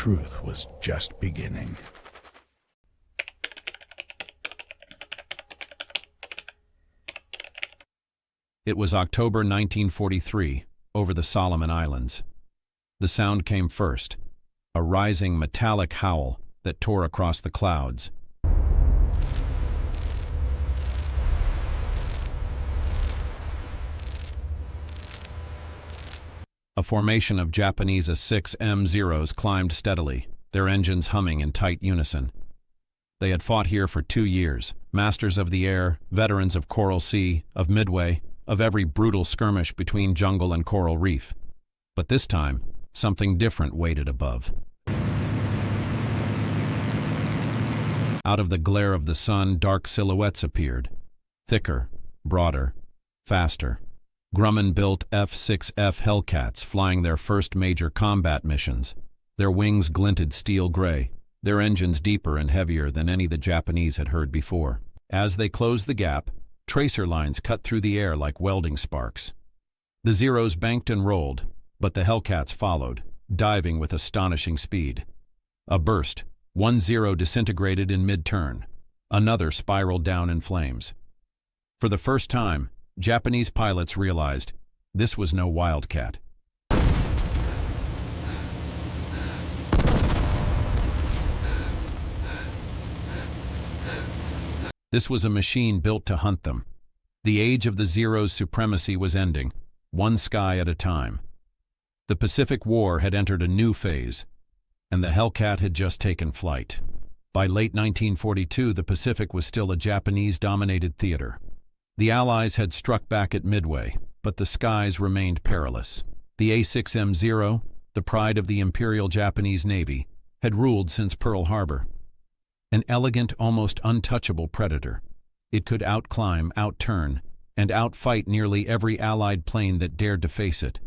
truth was just beginning. It was October 1943, over the Solomon Islands. The sound came first, a rising metallic howl that tore across the clouds. A formation of Japanese A6M-0s climbed steadily, their engines humming in tight unison. They had fought here for 2 years, masters of the air, veterans of Coral Sea, of Midway, of every brutal skirmish between jungle and coral reef. But this time, something different waited above. Out of the glare of the sun, dark silhouettes appeared. Thicker, broader, faster. Grumman-built F6F Hellcats flying their first major combat missions. Their wings glinted steel gray, their engines deeper and heavier than any the Japanese had heard before. As they closed the gap, tracer lines cut through the air like welding sparks. The Zeros banked and rolled, but the Hellcats followed, diving with astonishing speed. A burst, one Zero disintegrated in mid-turn. Another spiraled down in flames. For the first time, Japanese pilots realized this was no Wildcat. This was a machine built to hunt them. The age of the Zero's supremacy was ending, one sky at a time. The Pacific War had entered a new phase, and the Hellcat had just taken flight. By late 1942, the Pacific was still a Japanese-dominated theater. The Allies had struck back at Midway, but the skies remained perilous. The A6M-0, the pride of the Imperial Japanese Navy, had ruled since Pearl Harbor. An elegant, almost untouchable predator. It could outclimb, outturn, and outfight nearly every Allied plane that dared to face it.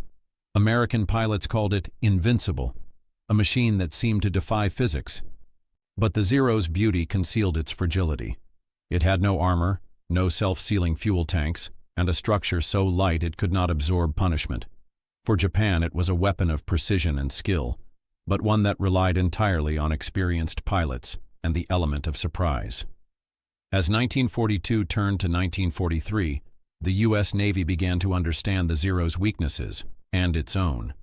American pilots called it invincible, a machine that seemed to defy physics. But the Zero's beauty concealed its fragility. It had no armor, no self-sealing fuel tanks, and a structure so light it could not absorb punishment. For Japan, it was a weapon of precision and skill, but one that relied entirely on experienced pilots and the element of surprise. As 1942 turned to 1943, the U.S. Navy began to understand the Zero's weaknesses and its own.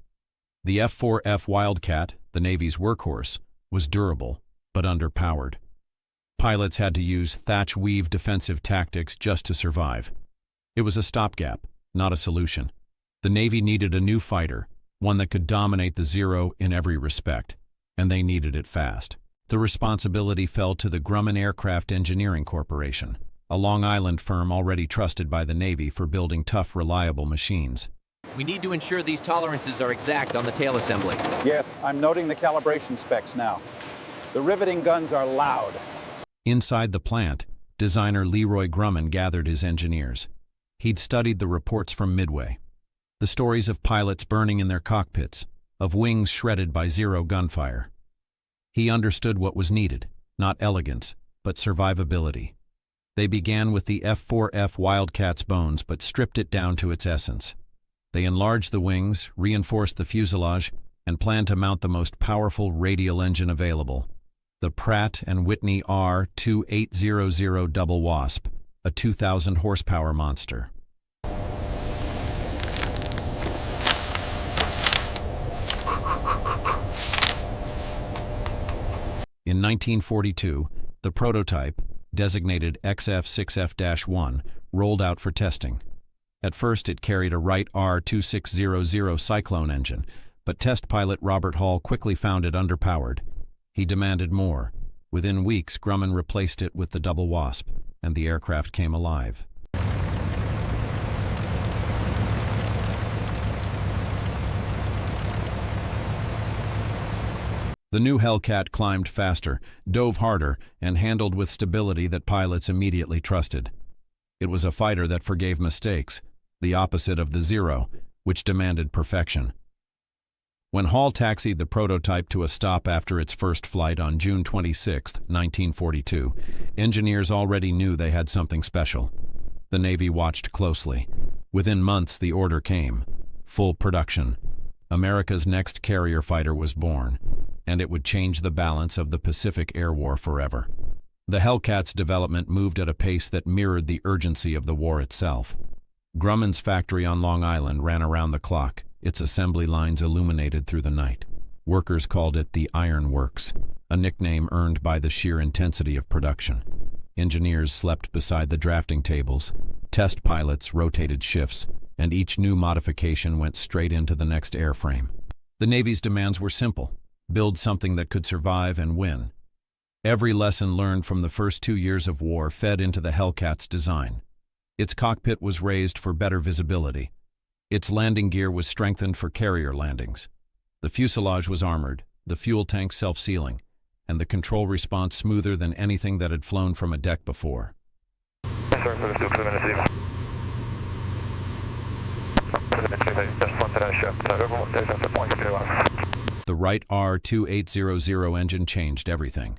The F4F Wildcat, the Navy's workhorse, was durable but underpowered. Pilots had to use thatch-weave defensive tactics just to survive. It was a stopgap, not a solution. The Navy needed a new fighter, one that could dominate the Zero in every respect, and they needed it fast. The responsibility fell to the Grumman Aircraft Engineering Corporation, a Long Island firm already trusted by the Navy for building tough, reliable machines. We need to ensure these tolerances are exact on the tail assembly. Yes, I'm noting the calibration specs now. The riveting guns are loud. Inside the plant, designer Leroy Grumman gathered his engineers. He'd studied the reports from Midway, the stories of pilots burning in their cockpits, of wings shredded by Zero gunfire. He understood what was needed, not elegance, but survivability. They began with the F4F Wildcat's bones, but stripped it down to its essence. They enlarged the wings, reinforced the fuselage, and planned to mount the most powerful radial engine available, the Pratt & Whitney R2800 Double Wasp, a 2,000 horsepower monster. In 1942, the prototype, designated XF6F-1, rolled out for testing. At first, it carried a Wright R2600 Cyclone engine, but test pilot Robert Hall quickly found it underpowered. He demanded more. Within weeks, Grumman replaced it with the Double Wasp, and the aircraft came alive. The new Hellcat climbed faster, dove harder, and handled with stability that pilots immediately trusted. It was a fighter that forgave mistakes, the opposite of the Zero, which demanded perfection. When Hall taxied the prototype to a stop after its first flight on June 26, 1942, engineers already knew they had something special. The Navy watched closely. Within months, the order came. Full production. America's next carrier fighter was born. and it would change the balance of the Pacific Air War forever. The Hellcat's development moved at a pace that mirrored the urgency of the war itself. Grumman's factory on Long Island ran around the clock, its assembly lines illuminated through the night. Workers called it the Iron Works, a nickname earned by the sheer intensity of production. Engineers slept beside the drafting tables, test pilots rotated shifts, and each new modification went straight into the next airframe. The Navy's demands were simple: build something that could survive and win. Every lesson learned from the first 2 years of war fed into the Hellcat's design. Its cockpit was raised for better visibility. Its landing gear was strengthened for carrier landings. The fuselage was armored, the fuel tank self-sealing, and the control response smoother than anything that had flown from a deck before. Yes, sir, for the 2 minutes. The Wright R2800 engine changed everything.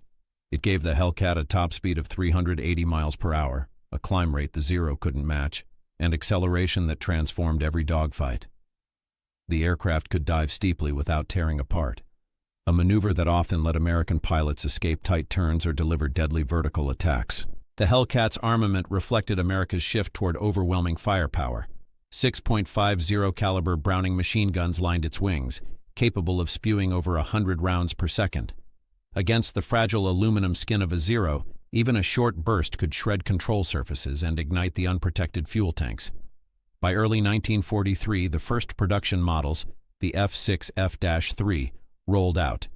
It gave the Hellcat a top speed of 380 miles per hour, a climb rate the Zero couldn't match, and acceleration that transformed every dogfight. The aircraft could dive steeply without tearing apart, a maneuver that often let American pilots escape tight turns or deliver deadly vertical attacks. The Hellcat's armament reflected America's shift toward overwhelming firepower. 6.50 caliber Browning machine guns lined its wings, capable of spewing over 100 rounds per second. Against the fragile aluminum skin of a Zero, even a short burst could shred control surfaces and ignite the unprotected fuel tanks. By early 1943, the first production models, the F6F-3, rolled out.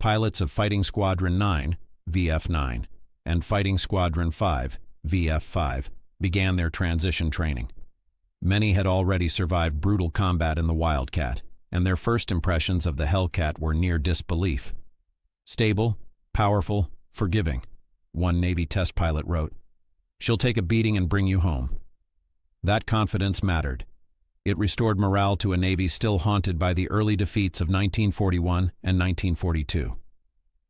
Pilots of Fighting Squadron 9, VF-9, and Fighting Squadron 5, VF-5, began their transition training. Many had already survived brutal combat in the Wildcat, and their first impressions of the Hellcat were near disbelief. Stable, powerful, forgiving, one Navy test pilot wrote. "She'll take a beating and bring you home." That confidence mattered. It restored morale to a Navy still haunted by the early defeats of 1941 and 1942.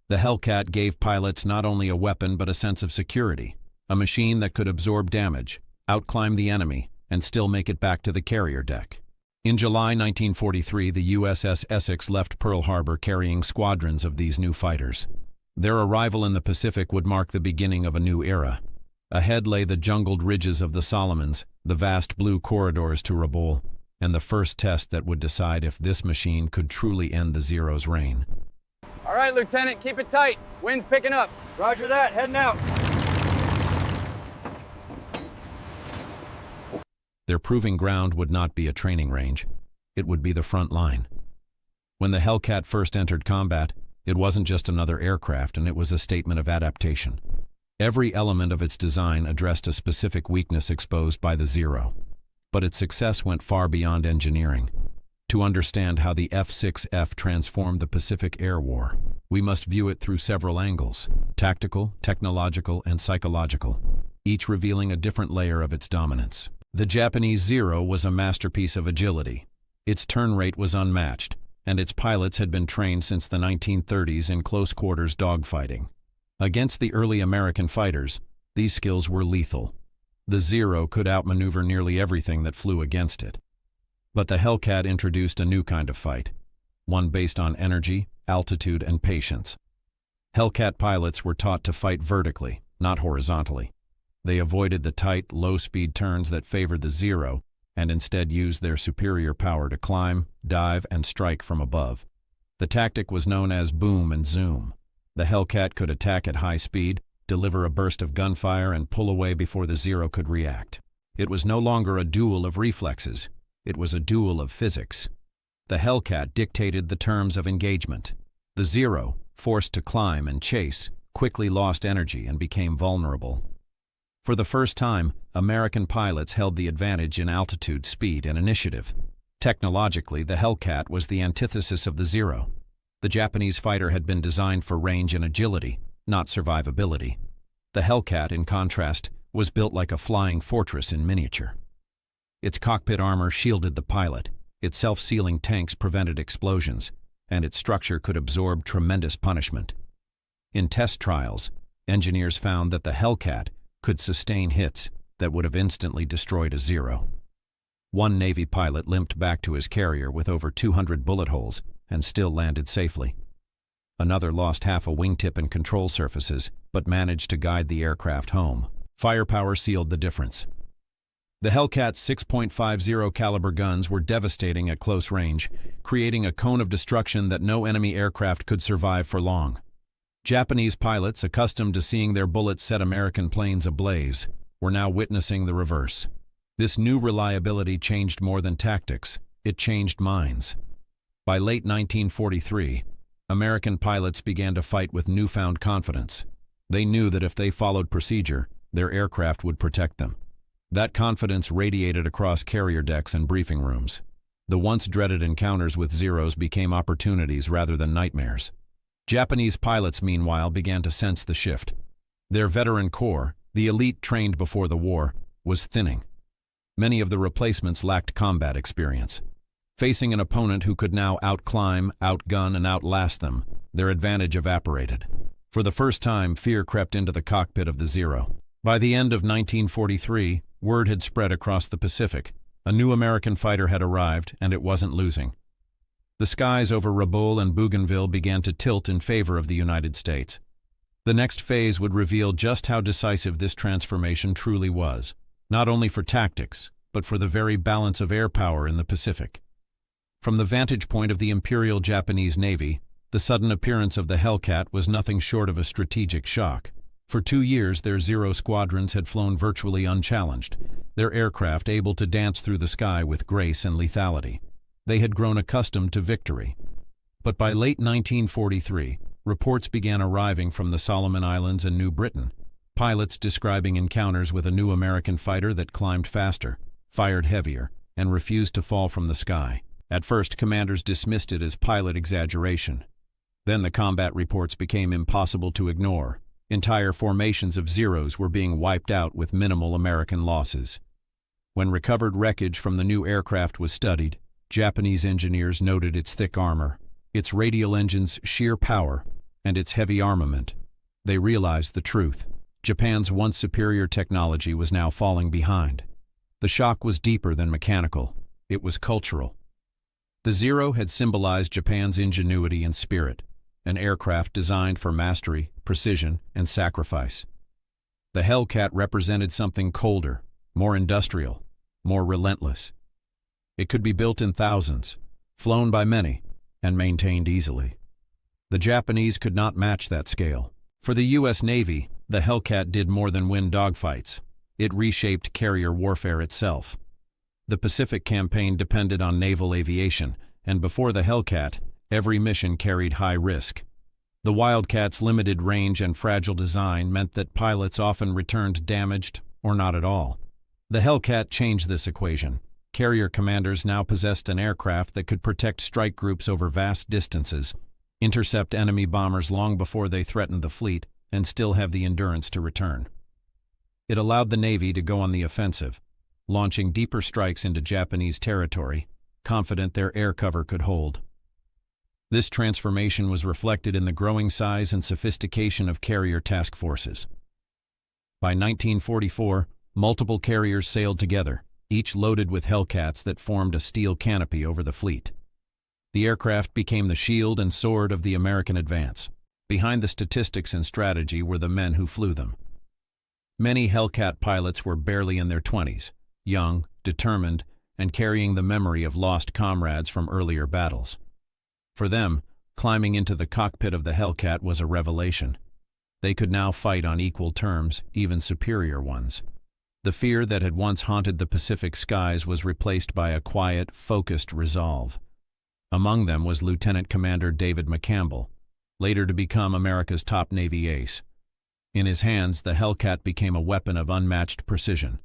The Hellcat gave pilots not only a weapon but a sense of security, a machine that could absorb damage, outclimb the enemy, and still make it back to the carrier deck. In July 1943, the USS Essex left Pearl Harbor carrying squadrons of these new fighters. Their arrival in the Pacific would mark the beginning of a new era. Ahead lay the jungled ridges of the Solomons, the vast blue corridors to Rabaul, and the first test that would decide if this machine could truly end the Zero's reign. All right, Lieutenant, keep it tight. Wind's picking up. Roger that, heading out. Their proving ground would not be a training range. It would be the front line. When the Hellcat first entered combat, it wasn't just another aircraft, and it was a statement of adaptation. Every element of its design addressed a specific weakness exposed by the Zero. But its success went far beyond engineering. To understand how the F6F transformed the Pacific Air War, we must view it through several angles: tactical, technological, and psychological, each revealing a different layer of its dominance. The Japanese Zero was a masterpiece of agility. Its turn rate was unmatched, and its pilots had been trained since the 1930s in close-quarters dogfighting. Against the early American fighters, these skills were lethal. The Zero could outmaneuver nearly everything that flew against it. But the Hellcat introduced a new kind of fight, one based on energy, altitude, and patience. Hellcat pilots were taught to fight vertically, not horizontally. They avoided the tight, low-speed turns that favored the Zero and instead used their superior power to climb, dive, and strike from above. The tactic was known as boom and zoom. The Hellcat could attack at high speed, deliver a burst of gunfire, and pull away before the Zero could react. It was no longer a duel of reflexes. It was a duel of physics. The Hellcat dictated the terms of engagement. The Zero, forced to climb and chase, quickly lost energy and became vulnerable. For the first time, American pilots held the advantage in altitude, speed, and initiative. Technologically, the Hellcat was the antithesis of the Zero. The Japanese fighter had been designed for range and agility, not survivability. The Hellcat, in contrast, was built like a flying fortress in miniature. Its cockpit armor shielded the pilot, its self-sealing tanks prevented explosions, and its structure could absorb tremendous punishment. In test trials, engineers found that the Hellcat could sustain hits that would have instantly destroyed a Zero. One Navy pilot limped back to his carrier with over 200 bullet holes and still landed safely. Another lost half a wingtip and control surfaces, but managed to guide the aircraft home. Firepower sealed the difference. The Hellcat's 6.50 caliber guns were devastating at close range, creating a cone of destruction that no enemy aircraft could survive for long. Japanese pilots, accustomed to seeing their bullets set American planes ablaze, were now witnessing the reverse. This new reliability changed more than tactics, it changed minds. By late 1943, American pilots began to fight with newfound confidence. They knew that if they followed procedure, their aircraft would protect them. That confidence radiated across carrier decks and briefing rooms. The once dreaded encounters with Zeros became opportunities rather than nightmares. Japanese pilots, meanwhile, began to sense the shift. Their veteran corps, the elite trained before the war, was thinning. Many of the replacements lacked combat experience. Facing an opponent who could now outclimb, outgun, and outlast them, their advantage evaporated. For the first time, fear crept into the cockpit of the Zero. By the end of 1943, word had spread across the Pacific. A new American fighter had arrived, and it wasn't losing. The skies over Rabaul and Bougainville began to tilt in favor of the United States. The next phase would reveal just how decisive this transformation truly was, not only for tactics, but for the very balance of air power in the Pacific. From the vantage point of the Imperial Japanese Navy, the sudden appearance of the Hellcat was nothing short of a strategic shock. For 2 years, their Zero squadrons had flown virtually unchallenged, their aircraft able to dance through the sky with grace and lethality. They had grown accustomed to victory. But by late 1943, reports began arriving from the Solomon Islands and New Britain, pilots describing encounters with a new American fighter that climbed faster, fired heavier, and refused to fall from the sky. At first, commanders dismissed it as pilot exaggeration. Then the combat reports became impossible to ignore. Entire formations of Zeros were being wiped out with minimal American losses. When recovered wreckage from the new aircraft was studied, Japanese engineers noted its thick armor, its radial engines' sheer power, and its heavy armament. They realized the truth. Japan's once superior technology was now falling behind. The shock was deeper than mechanical. It was cultural. The Zero had symbolized Japan's ingenuity and spirit, an aircraft designed for mastery, precision, and sacrifice. The Hellcat represented something colder, more industrial, more relentless. It could be built in thousands, flown by many, and maintained easily. The Japanese could not match that scale. For the U.S. Navy, the Hellcat did more than win dogfights. It reshaped carrier warfare itself. The Pacific campaign depended on naval aviation, and before the Hellcat, every mission carried high risk. The Wildcat's limited range and fragile design meant that pilots often returned damaged or not at all. The Hellcat changed this equation. Carrier commanders now possessed an aircraft that could protect strike groups over vast distances, intercept enemy bombers long before they threatened the fleet, and still have the endurance to return. It allowed the Navy to go on the offensive, launching deeper strikes into Japanese territory, confident their air cover could hold. This transformation was reflected in the growing size and sophistication of carrier task forces. By 1944, multiple carriers sailed together, each loaded with Hellcats that formed a steel canopy over the fleet. The aircraft became the shield and sword of the American advance. Behind the statistics and strategy were the men who flew them. Many Hellcat pilots were barely in their 20s, young, determined, and carrying the memory of lost comrades from earlier battles. For them, climbing into the cockpit of the Hellcat was a revelation. They could now fight on equal terms, even superior ones. The fear that had once haunted the Pacific skies was replaced by a quiet, focused resolve. Among them was Lieutenant Commander David McCampbell, later to become America's top Navy ace. In his hands, the Hellcat became a weapon of unmatched precision.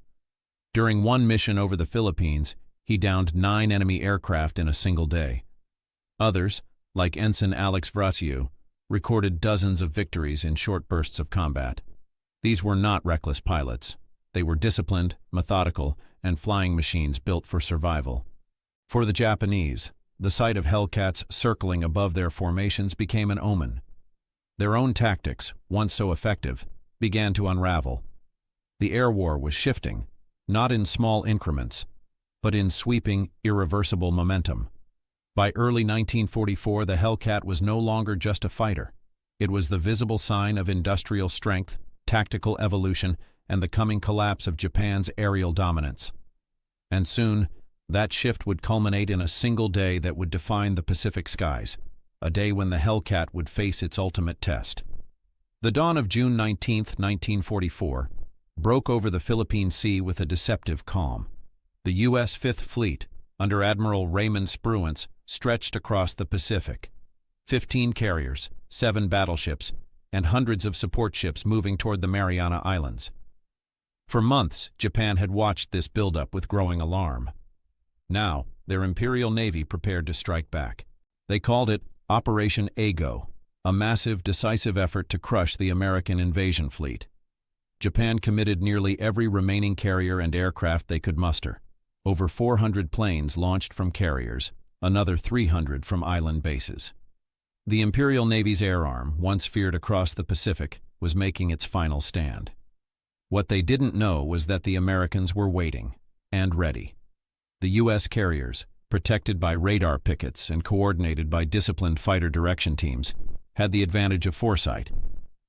During one mission over the Philippines, he downed 9 enemy aircraft in a single day. Others, like Ensign Alex Vrasiu, recorded dozens of victories in short bursts of combat. These were not reckless pilots. They were disciplined, methodical, and flying machines built for survival. For the Japanese, the sight of Hellcats circling above their formations became an omen. Their own tactics, once so effective, began to unravel. The air war was shifting, not in small increments, but in sweeping, irreversible momentum. By early 1944, the Hellcat was no longer just a fighter. It was the visible sign of industrial strength, tactical evolution, and the coming collapse of Japan's aerial dominance. And soon, that shift would culminate in a single day that would define the Pacific skies, a day when the Hellcat would face its ultimate test. The dawn of June 19, 1944, broke over the Philippine Sea with a deceptive calm. The U.S. Fifth Fleet, under Admiral Raymond Spruance, stretched across the Pacific. 15 carriers, 7 battleships, and hundreds of support ships moving toward the Mariana Islands. For months, Japan had watched this buildup with growing alarm. Now, their Imperial Navy prepared to strike back. They called it Operation Ago, a massive, decisive effort to crush the American invasion fleet. Japan committed nearly every remaining carrier and aircraft they could muster. Over 400 planes launched from carriers, another 300 from island bases. The Imperial Navy's air arm, once feared across the Pacific, was making its final stand. What they didn't know was that the Americans were waiting, and ready. The U.S. carriers, protected by radar pickets and coordinated by disciplined fighter direction teams, had the advantage of foresight.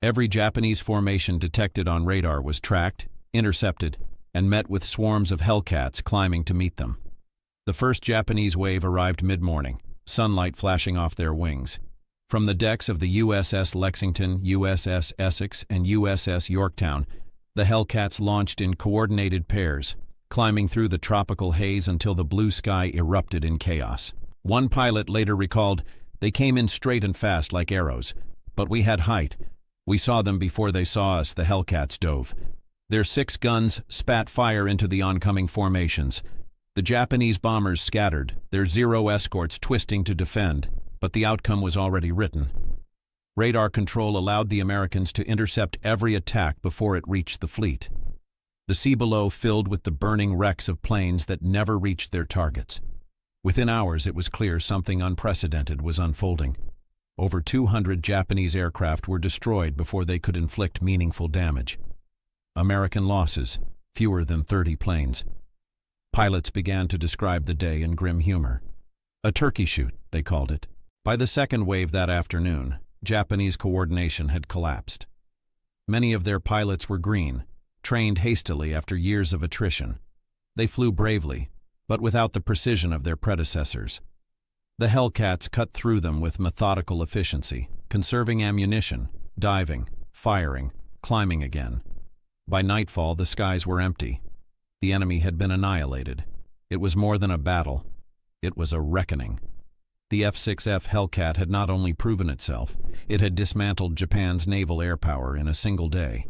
Every Japanese formation detected on radar was tracked, intercepted, and met with swarms of Hellcats climbing to meet them. The first Japanese wave arrived mid-morning, sunlight flashing off their wings. From the decks of the USS Lexington, USS Essex, and USS Yorktown, the Hellcats launched in coordinated pairs, climbing through the tropical haze until the blue sky erupted in chaos. One pilot later recalled, "They came in straight and fast like arrows, but we had height. We saw them before they saw us," the Hellcats dove. Their 6 guns spat fire into the oncoming formations. The Japanese bombers scattered, their Zero escorts twisting to defend, but the outcome was already written. Radar control allowed the Americans to intercept every attack before it reached the fleet. The sea below filled with the burning wrecks of planes that never reached their targets. Within hours, it was clear something unprecedented was unfolding. Over 200 Japanese aircraft were destroyed before they could inflict meaningful damage. American losses, fewer than 30 planes. Pilots began to describe the day in grim humor. A turkey shoot, they called it. By the second wave that afternoon, Japanese coordination had collapsed. Many of their pilots were green, trained hastily after years of attrition. They flew bravely, but without the precision of their predecessors. The Hellcats cut through them with methodical efficiency, conserving ammunition, diving, firing, climbing again. By nightfall, the skies were empty. The enemy had been annihilated. It was more than a battle. It was a reckoning. The F6F Hellcat had not only proven itself, it had dismantled Japan's naval air power in a single day.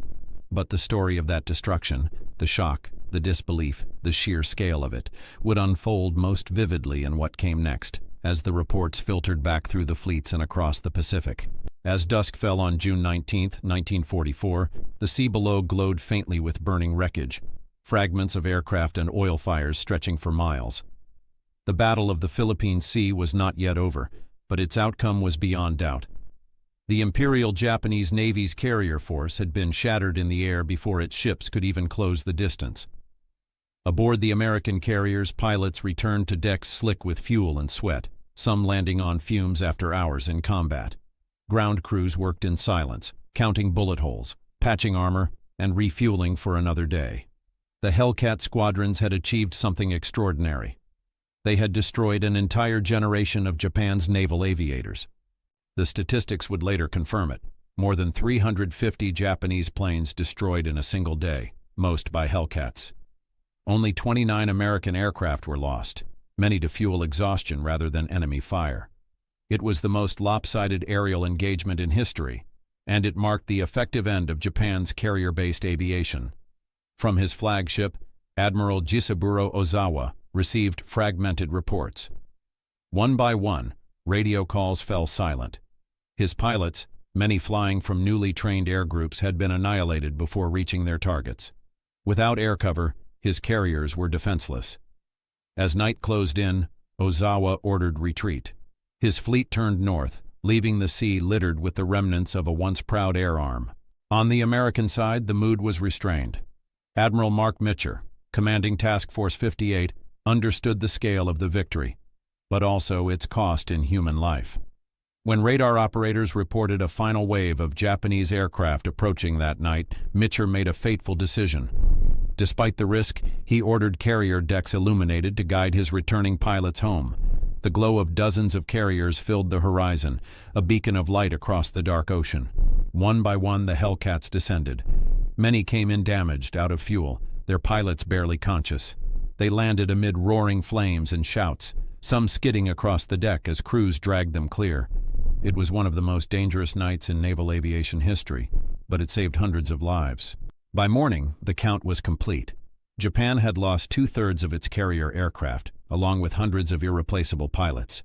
But the story of that destruction, the shock, the disbelief, the sheer scale of it, would unfold most vividly in what came next, as the reports filtered back through the fleets and across the Pacific. As dusk fell on June 19, 1944, the sea below glowed faintly with burning wreckage, fragments of aircraft and oil fires stretching for miles. The Battle of the Philippine Sea was not yet over, but its outcome was beyond doubt. The Imperial Japanese Navy's carrier force had been shattered in the air before its ships could even close the distance. Aboard the American carriers, pilots returned to decks slick with fuel and sweat, some landing on fumes after hours in combat. Ground crews worked in silence, counting bullet holes, patching armor, and refueling for another day. The Hellcat squadrons had achieved something extraordinary. They had destroyed an entire generation of Japan's naval aviators. The statistics would later confirm it. More than 350 Japanese planes destroyed in a single day, most by Hellcats. Only 29 American aircraft were lost, many to fuel exhaustion rather than enemy fire. It was the most lopsided aerial engagement in history, and it marked the effective end of Japan's carrier-based aviation. From his flagship, Admiral Jisaburo Ozawa received fragmented reports. One by one, radio calls fell silent. His pilots, many flying from newly trained air groups, had been annihilated before reaching their targets. Without air cover, his carriers were defenseless. As night closed in, Ozawa ordered retreat. His fleet turned north, leaving the sea littered with the remnants of a once proud air arm. On the American side, the mood was restrained. Admiral Mark Mitcher, commanding Task Force 58, understood the scale of the victory. but also its cost in human life. When radar operators reported a final wave of Japanese aircraft approaching that night, Mitcher made a fateful decision. Despite the risk, he ordered carrier decks illuminated to guide his returning pilots home. The glow of dozens of carriers filled the horizon, a beacon of light across the dark ocean. One by one, the Hellcats descended. Many came in damaged, out of fuel, their pilots barely conscious. They landed amid roaring flames and shouts, some skidding across the deck as crews dragged them clear. It was one of the most dangerous nights in naval aviation history, but it saved hundreds of lives. By morning, the count was complete. Japan had lost 2/3 of its carrier aircraft, along with hundreds of irreplaceable pilots.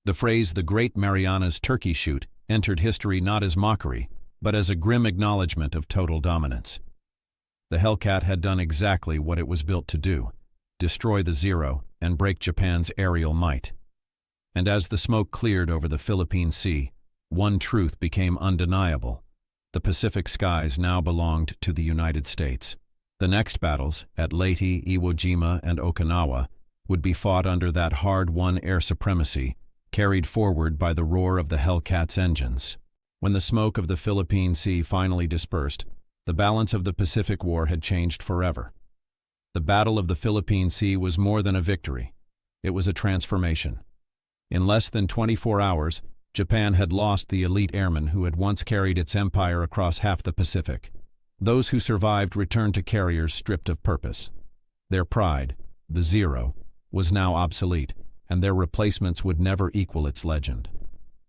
The phrase "the Great Marianas Turkey Shoot" entered history not as mockery, but as a grim acknowledgement of total dominance. The Hellcat had done exactly what it was built to do: destroy the Zero and break Japan's aerial might. And as the smoke cleared over the Philippine Sea, one truth became undeniable. The Pacific skies now belonged to the United States. The next battles, at Leyte, Iwo Jima, and Okinawa, would be fought under that hard-won air supremacy, carried forward by the roar of the Hellcat's engines. When the smoke of the Philippine Sea finally dispersed, the balance of the Pacific War had changed forever. The Battle of the Philippine Sea was more than a victory. It was a transformation. In less than 24 hours, Japan had lost the elite airmen who had once carried its empire across half the Pacific. Those who survived returned to carriers stripped of purpose. Their pride, the Zero, was now obsolete, and their replacements would never equal its legend.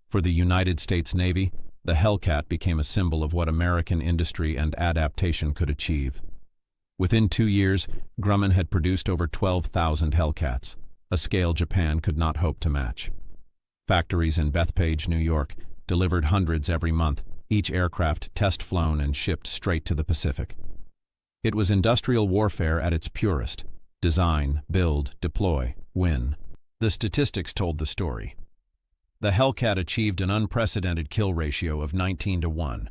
For the United States Navy, the Hellcat became a symbol of what American industry and adaptation could achieve. Within 2 years, Grumman had produced over 12,000 Hellcats, a scale Japan could not hope to match. Factories in Bethpage, New York, delivered hundreds every month, each aircraft test-flown and shipped straight to the Pacific. It was industrial warfare at its purest: design, build, deploy, win. The statistics told the story. The Hellcat achieved an unprecedented kill ratio of 19-1.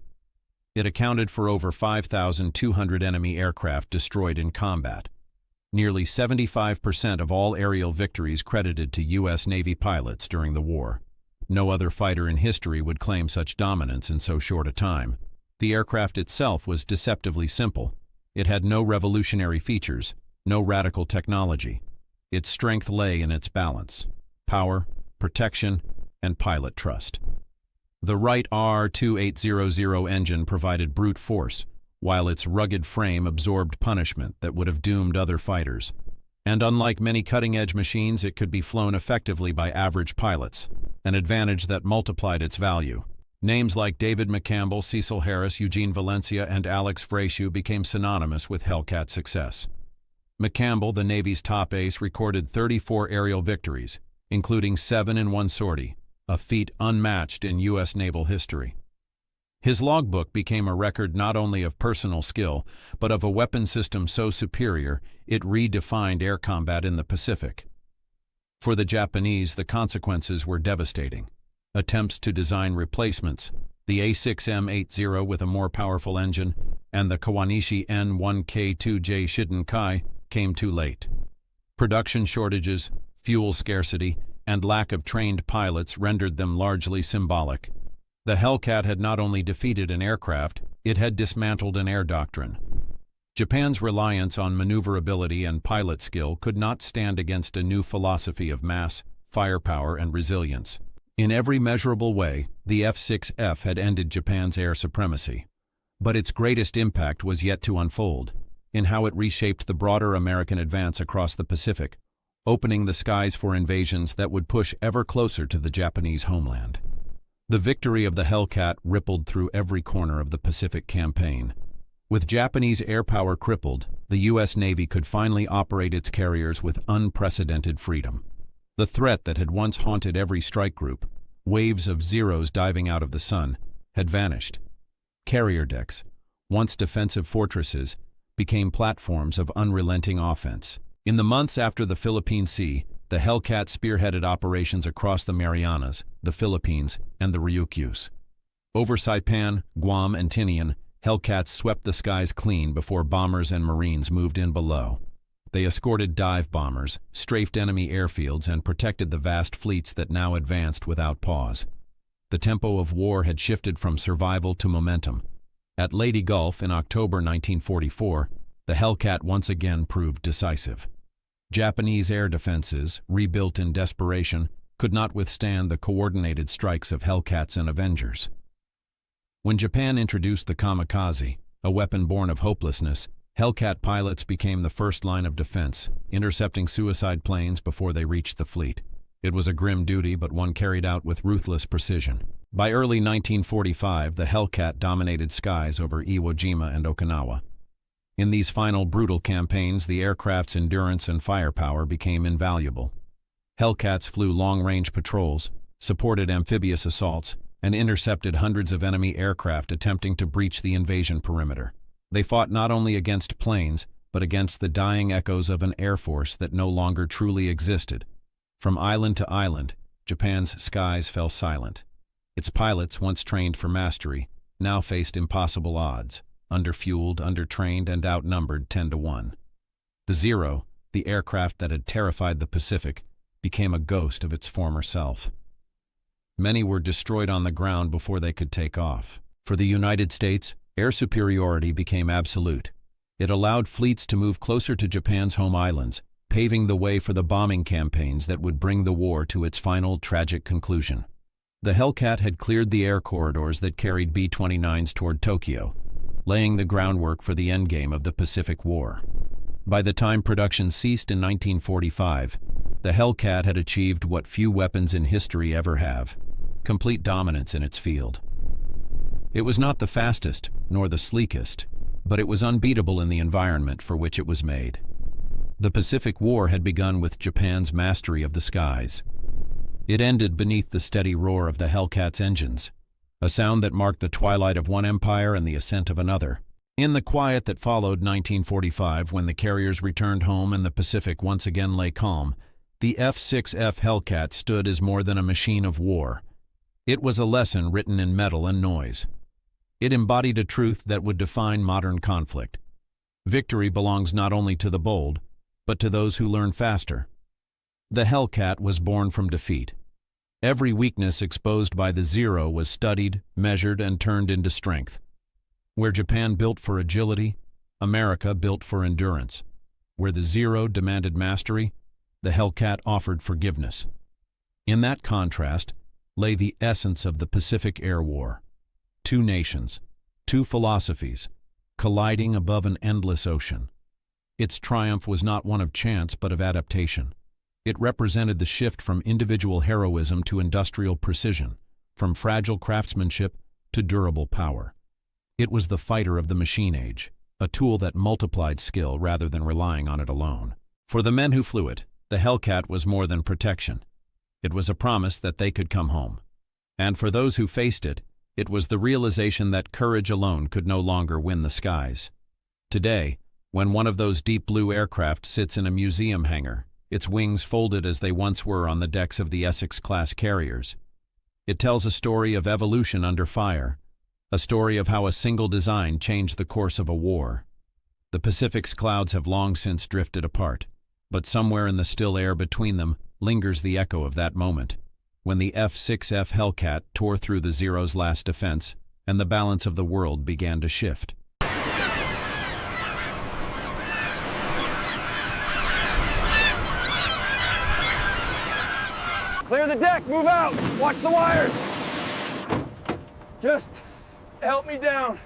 It accounted for over 5,200 enemy aircraft destroyed in combat. Nearly 75% of all aerial victories credited to U.S. Navy pilots during the war. No other fighter in history would claim such dominance in so short a time. The aircraft itself was deceptively simple. It had no revolutionary features, no radical technology. Its strength lay in its balance: power, protection, and pilot trust. The Wright R-2800 engine provided brute force, while its rugged frame absorbed punishment that would have doomed other fighters. And unlike many cutting-edge machines, it could be flown effectively by average pilots, an advantage that multiplied its value. Names like David McCampbell, Cecil Harris, Eugene Valencia, and Alex Vreeshuh became synonymous with Hellcat success. McCampbell, the Navy's top ace, recorded 34 aerial victories, including 7 in one sortie, a feat unmatched in U.S. naval history. His logbook became a record not only of personal skill, but of a weapon system so superior it redefined air combat in the Pacific. For the Japanese, the consequences were devastating. Attempts to design replacements, the A6M80 with a more powerful engine, and the Kawanishi N1K2J Shidenkai, came too late. Production shortages, fuel scarcity, and lack of trained pilots rendered them largely symbolic. The Hellcat had not only defeated an aircraft, it had dismantled an air doctrine. Japan's reliance on maneuverability and pilot skill could not stand against a new philosophy of mass, firepower, and resilience. In every measurable way, the F6F had ended Japan's air supremacy. But its greatest impact was yet to unfold, in how it reshaped the broader American advance across the Pacific, opening the skies for invasions that would push ever closer to the Japanese homeland. The victory of the Hellcat rippled through every corner of the Pacific campaign. With Japanese air power crippled, the U.S. Navy could finally operate its carriers with unprecedented freedom. The threat that had once haunted every strike group, waves of Zeros diving out of the sun, had vanished. Carrier decks, once defensive fortresses, became platforms of unrelenting offense. In the months after the Philippine Sea, the Hellcat spearheaded operations across the Marianas, the Philippines, and the Ryukyus. Over Saipan, Guam, and Tinian, Hellcats swept the skies clean before bombers and Marines moved in below. They escorted dive bombers, strafed enemy airfields, and protected the vast fleets that now advanced without pause. The tempo of war had shifted from survival to momentum. At Leyte Gulf in October 1944, the Hellcat once again proved decisive. Japanese air defenses, rebuilt in desperation, could not withstand the coordinated strikes of Hellcats and Avengers. When Japan introduced the kamikaze, a weapon born of hopelessness, Hellcat pilots became the first line of defense, intercepting suicide planes before they reached the fleet. It was a grim duty, but one carried out with ruthless precision. By early 1945, the Hellcat dominated skies over Iwo Jima and Okinawa. In these final brutal campaigns, the aircraft's endurance and firepower became invaluable. Hellcats flew long-range patrols, supported amphibious assaults, and intercepted hundreds of enemy aircraft attempting to breach the invasion perimeter. They fought not only against planes, but against the dying echoes of an air force that no longer truly existed. From island to island, Japan's skies fell silent. Its pilots, once trained for mastery, now faced impossible odds, underfueled, undertrained, and outnumbered 10-1. The Zero, the aircraft that had terrified the Pacific, became a ghost of its former self. Many were destroyed on the ground before they could take off. For the United States, air superiority became absolute. It allowed fleets to move closer to Japan's home islands, paving the way for the bombing campaigns that would bring the war to its final tragic conclusion. The Hellcat had cleared the air corridors that carried B-29s toward Tokyo, laying the groundwork for the endgame of the Pacific War. By the time production ceased in 1945, the Hellcat had achieved what few weapons in history ever have: complete dominance in its field. It was not the fastest, nor the sleekest, but it was unbeatable in the environment for which it was made. The Pacific War had begun with Japan's mastery of the skies. It ended beneath the steady roar of the Hellcat's engines, a sound that marked the twilight of one empire and the ascent of another. In the quiet that followed 1945, when the carriers returned home and the Pacific once again lay calm, the F6F Hellcat stood as more than a machine of war. It was a lesson written in metal and noise. It embodied a truth that would define modern conflict. Victory belongs not only to the bold, but to those who learn faster. The Hellcat was born from defeat. Every weakness exposed by the Zero was studied, measured, and turned into strength. Where Japan built for agility, America built for endurance. Where the Zero demanded mastery, the Hellcat offered forgiveness. In that contrast lay the essence of the Pacific Air War. Two nations, two philosophies, colliding above an endless ocean. Its triumph was not one of chance, but of adaptation. It represented the shift from individual heroism to industrial precision, from fragile craftsmanship to durable power. It was the fighter of the machine age, a tool that multiplied skill rather than relying on it alone. For the men who flew it, the Hellcat was more than protection. It was a promise that they could come home. And for those who faced it, it was the realization that courage alone could no longer win the skies. Today, when one of those deep blue aircraft sits in a museum hangar, its wings folded as they once were on the decks of the Essex-class carriers, it tells a story of evolution under fire, a story of how a single design changed the course of a war. The Pacific's clouds have long since drifted apart, but somewhere in the still air between them lingers the echo of that moment, when the F6F Hellcat tore through the Zero's last defense and the balance of the world began to shift. Clear the deck, move out! Watch the wires! Just help me down.